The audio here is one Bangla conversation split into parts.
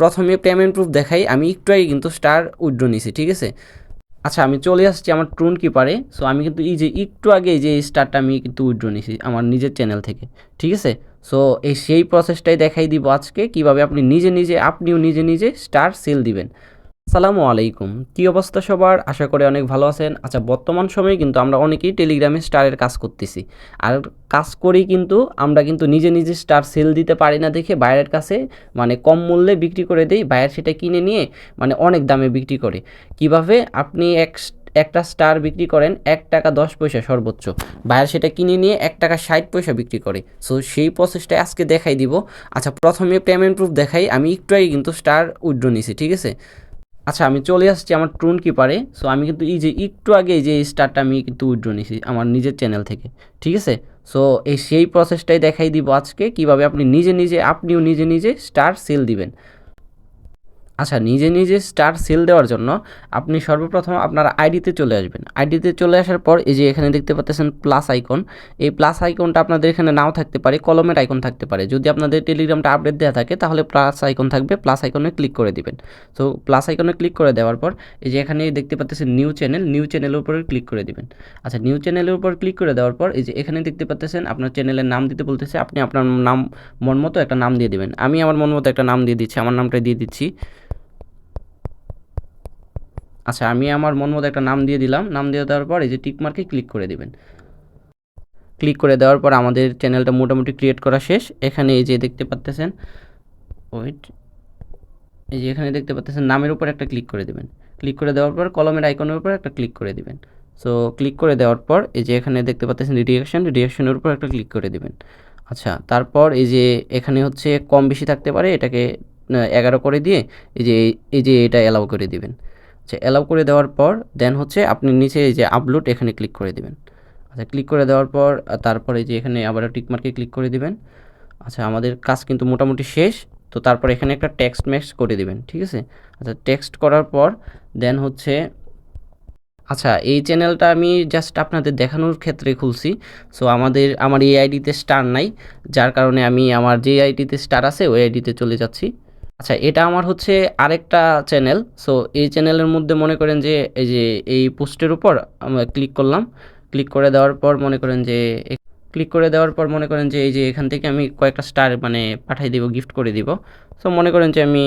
প্রথমে পেমেন্ট প্রুফ দেখাই, আমি একটু আগে কিন্তু স্টার উইথড্র নিছি, ঠিক আছে। আচ্ছা আমি চলে আসছি আমার ট্রুন কিপারে। সো আমি কিন্তু এই যে একটু আগে এই যে এই স্টারটা আমি কিন্তু উইথড্র নিছি আমার নিজের চ্যানেল থেকে, ঠিক আছে। সো এই সেই প্রসেসটাই দেখাই দিব আজকে, কিভাবে আপনিও নিজে নিজে স্টার সেল দিবেন। আসসালামু আলাইকুম, কী অবস্থা সবার? আশা করি অনেক ভালো আছেন। আচ্ছা বর্তমান সময়ে কিন্তু আমরা অনেকেই টেলিগ্রামে স্টারের কাজ করতেছি, আর কাজ করেই কিন্তু আমরা কিন্তু নিজে নিজে স্টার সেল দিতে পারি না দেখে বাইরের কাছে মানে কম মূল্যে বিক্রি করে দেই, বাইরে সেটা কিনে নিয়ে মানে অনেক দামে বিক্রি করে। কিভাবে আপনি একটা স্টার বিক্রি করেন 1 টাকা 10 পয়সা সর্বোচ্চ, বাইরে সেটা কিনে নিয়ে 1 টাকা 60 পয়সা বিক্রি করে। সো সেই প্রসেসটা আজকে দেখাই দিব। আচ্ছা প্রথমে পেমেন্ট প্রুফ দেখাই, আমি একটু আগে কিন্তু স্টার উইথড্র নিছি, ঠিক আছে। আচ্ছা আমি চলে আসছি আমার ট্রুন কিপারে। সো আমি কিন্তু এই যে একটু আগে এই যে এই স্টারটা আমি কিন্তু উইথড্র নিছি আমার নিজের চ্যানেল থেকে, ঠিক আছে। সো এই সেই প্রসেসটাই দেখাই দিব আজকে, কিভাবে আপনিও নিজে নিজে স্টার সেল দিবেন। আচ্ছা নিজে নিজে স্টার সেল দেওয়ার জন্য আপনি সর্বপ্রথম আপনার আইডিতে চলে আসবেন। আইডিতে চলে আসার পর এই যে এখানে দেখতে পাচ্ছেন প্লাস আইকন, এই প্লাস আইকনটা আপনাদের এখানে নাও থাকতে পারে, কলমের আইকন থাকতে পারে। যদি আপনাদের টেলিগ্রামটা আপডেট দেওয়া থাকে তাহলে প্লাস আইকন থাকবে, প্লাস আইকনে ক্লিক করে দিবেন। সো প্লাস আইকনে ক্লিক করে দেওয়ার পর এই যে এখানে দেখতে পাচ্ছেন নিউ চ্যানেলের উপরে ক্লিক করে দিবেন। আচ্ছা নিউ চ্যানেলের উপর ক্লিক করে দেওয়ার পর এই যে এখানে দেখতে পাচ্ছেন আপনার চ্যানেলের নাম দিতে বলতেছে, আপনি আপনার নাম মন মতো একটা নাম দিয়ে দিবেন। আমি আমার মন মতো একটা নাম দিয়ে দিচ্ছি, আমার নামটা দিয়ে দিচ্ছি। আচ্ছা আমি আমার মন মতো একটা নাম দিয়ে দিলাম, নাম দিয়ে দেওয়ার পর এই যে টিক মার্কে ক্লিক করে দিবেন। ক্লিক করে দেওয়ার পর আমাদের চ্যানেলটা মোটামুটি ক্রিয়েট করা শেষ। এখানে এই যে দেখতে পাচ্ছেন, ওয়েট, এই যে এখানে দেখতে পাচ্ছেন নামের উপর একটা ক্লিক করে দিবেন। ক্লিক করে দেওয়ার পর কলমের আইকনের উপর একটা ক্লিক করে দিবেন। সো ক্লিক করে দেওয়ার পর এই যে এখানে দেখতে পাচ্ছেন রিঅ্যাকশনের উপর একটা ক্লিক করে দিবেন। আচ্ছা তারপর এই যে এখানে হচ্ছে কম বেশি থাকতে পারে, এটাকে 11 করে দিয়ে এই যে এটা অ্যালাউ করে দিবেন। আচ্ছা অ্যালাউ করে দেওয়ার পর দেন হচ্ছে আপনি নিচে এই যে আপলোড এখানে ক্লিক করে দিবেন। আচ্ছা ক্লিক করে দেওয়ার পর তারপরে যে এখানে আবার টিক মার্কে ক্লিক করে দিবেন। আচ্ছা আমাদের কাজ কিন্তু মোটামুটি শেষ। তো তারপর এখানে একটা টেক্সট ম্যাক্স করে দিবেন, ঠিক আছে। আচ্ছা টেক্সট করার পর দেন হচ্ছে, আচ্ছা এই চ্যানেলটা আমি জাস্ট আপনাদের দেখানোর ক্ষেত্রে খুলছি। সো আমার এই আইডিতে স্টার নাই, যার কারণে আমি আমার যে আইডিতে স্টার আছে ওই আইডিতে চলে যাচ্ছি। আচ্ছা এটা আমার হচ্ছে আরেকটা চ্যানেল। সো এই চ্যানেলের মধ্যে মনে করেন যে এই যে এই পোস্টের উপর আমরা ক্লিক করলাম। ক্লিক করে দেওয়ার পর মনে করেন যে এই যে এখান থেকে আমি কয়েকটা স্টার মানে পাঠাই দিব, গিফট করে দিব। সো মনে করেন যে আমি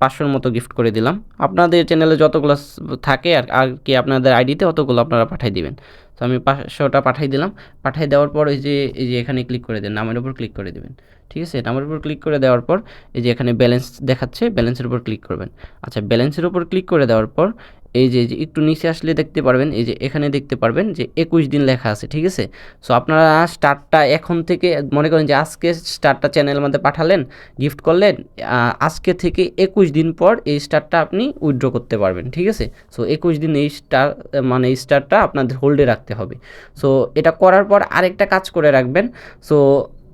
500-র মতো গিফট করে দিলাম। আপনাদের চ্যানেলে যতগুলো থাকে আর কি আপনাদের আইডিতে অতগুলো আপনারা পাঠাই দিবেন। তো আমি 500টা পাঠাই দিলাম। পাঠাই দেওয়ার পর এই যে এখানে ক্লিক করে দেন, নামের উপর ক্লিক করে দিবেন, ঠিক আছে। নামের উপর ক্লিক করে দেওয়ার পর এই যে এখানে ব্যালেন্স দেখাচ্ছে, ব্যালেন্সের উপর ক্লিক করবেন। আচ্ছা ব্যালেন্সের উপর ক্লিক করে দেওয়ার পর এই যে একটু নিচে আসলে দেখতে পারবেন, এই যে এখানে দেখতে পারবেন যে 21 দিন লেখা আছে, ঠিক আছে। সো আপনারা স্টারটা এখন থেকে মনে করেন যে আজকে স্টারটা চ্যানেলের মধ্যে পাঠালেন, গিফট করলেন, আজকে থেকে 21 দিন পর এই স্টারটা আপনি উইথড্র করতে পারবেন, ঠিক আছে। সো 21 দিন এই স্টারটা আপনাদের হোল্ডে রাখতে হবে। সো এটা করার পর আরেকটা কাজ করে রাখবেন। সো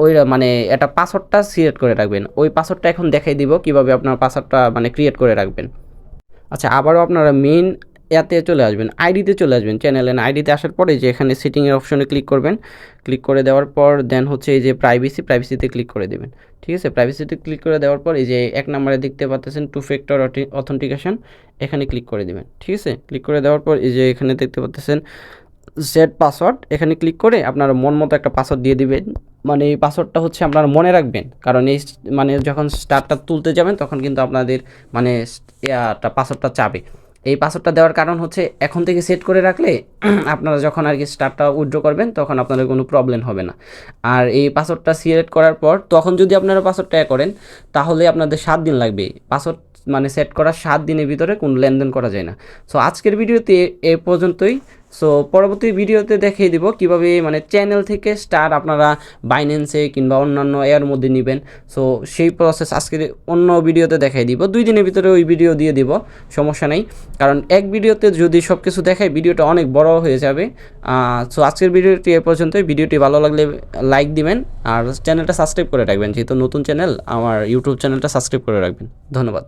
ওই মানে একটা পাসওয়ার্ডটা সিলেক্ট করে রাখবেন। ওই পাসওয়ার্ডটা এখন দেখাই দিব কিভাবে আপনার পাসওয়ার্ডটা মানে ক্রিয়েট করে রাখবেন। আচ্ছা আবারও আপনারা মেইন ইয়াতে চলে আসবেন, আইডিতে চলে আসবেন, চ্যানেলের আইডিতে আসার পরে যে এখানে সেটিংয়ের অপশনে ক্লিক করবেন। ক্লিক করে দেওয়ার পর দেন হচ্ছে এই যে প্রাইভেসিতে ক্লিক করে দেবেন, ঠিক আছে। প্রাইভেসিতে ক্লিক করে দেওয়ার পর এই যে 1 নম্বরে দেখতে পাচ্ছেন 2 ফ্যাক্টর অথেন্টিকেশন, এখানে ক্লিক করে দেবেন, ঠিক আছে। ক্লিক করে দেওয়ার পর এই যে এখানে দেখতে পাচ্ছেন সেট পাসওয়ার্ড, এখানে ক্লিক করে আপনারা মন মতো একটা পাসওয়ার্ড দিয়ে দিবেন। মানে এই পাসওয়ার্ডটা হচ্ছে আপনারা মনে রাখবেন, কারণ এই মানে যখন স্টারটা তুলতে যাবেন তখন কিন্তু আপনাদের মানে পাসওয়ার্ডটা চাবে। এই পাসওয়ার্ডটা দেওয়ার কারণ হচ্ছে এখন থেকে সেট করে রাখলে আপনারা যখন আর কি স্টারটা উইথড্র করবেন তখন আপনাদের কোনো প্রবলেম হবে না। আর এই পাসওয়ার্ডটা সিলেক্ট করার পর তখন যদি আপনারা পাসওয়ার্ডটা করেন তাহলে আপনাদের 7 দিন লাগবে। পাসওয়ার্ড মানে সেট করার 7 দিনের ভিতরে কোনো লেনদেন করা যায় না। সো আজকের ভিডিওতে এ পর্যন্তই। সো পরবর্তী ভিডিওতে দেখিয়ে দিব কিভাবে মানে চ্যানেল থেকে স্টার আপনারা বাইন্যান্সে কিংবা অন্যান্য এর মধ্যে নেবেন। সো সেই প্রসেস আজকের অন্য ভিডিওতে দেখাই দিব, 2 দিনের ভিতরে ওই ভিডিও দিয়ে দিব, সমস্যা নেই। কারণ এক ভিডিওতে যদি সব কিছু দেখাই ভিডিওটা অনেক বড় হয়ে যাবে। সো আজকের ভিডিওটি এ পর্যন্তই। ভিডিওটি ভালো লাগলে লাইক দিবেন আর চ্যানেলটা সাবস্ক্রাইব করে রাখবেন, যেহেতু নতুন চ্যানেল আমার ইউটিউব চ্যানেলটা সাবস্ক্রাইব করে রাখবেন। ধন্যবাদ।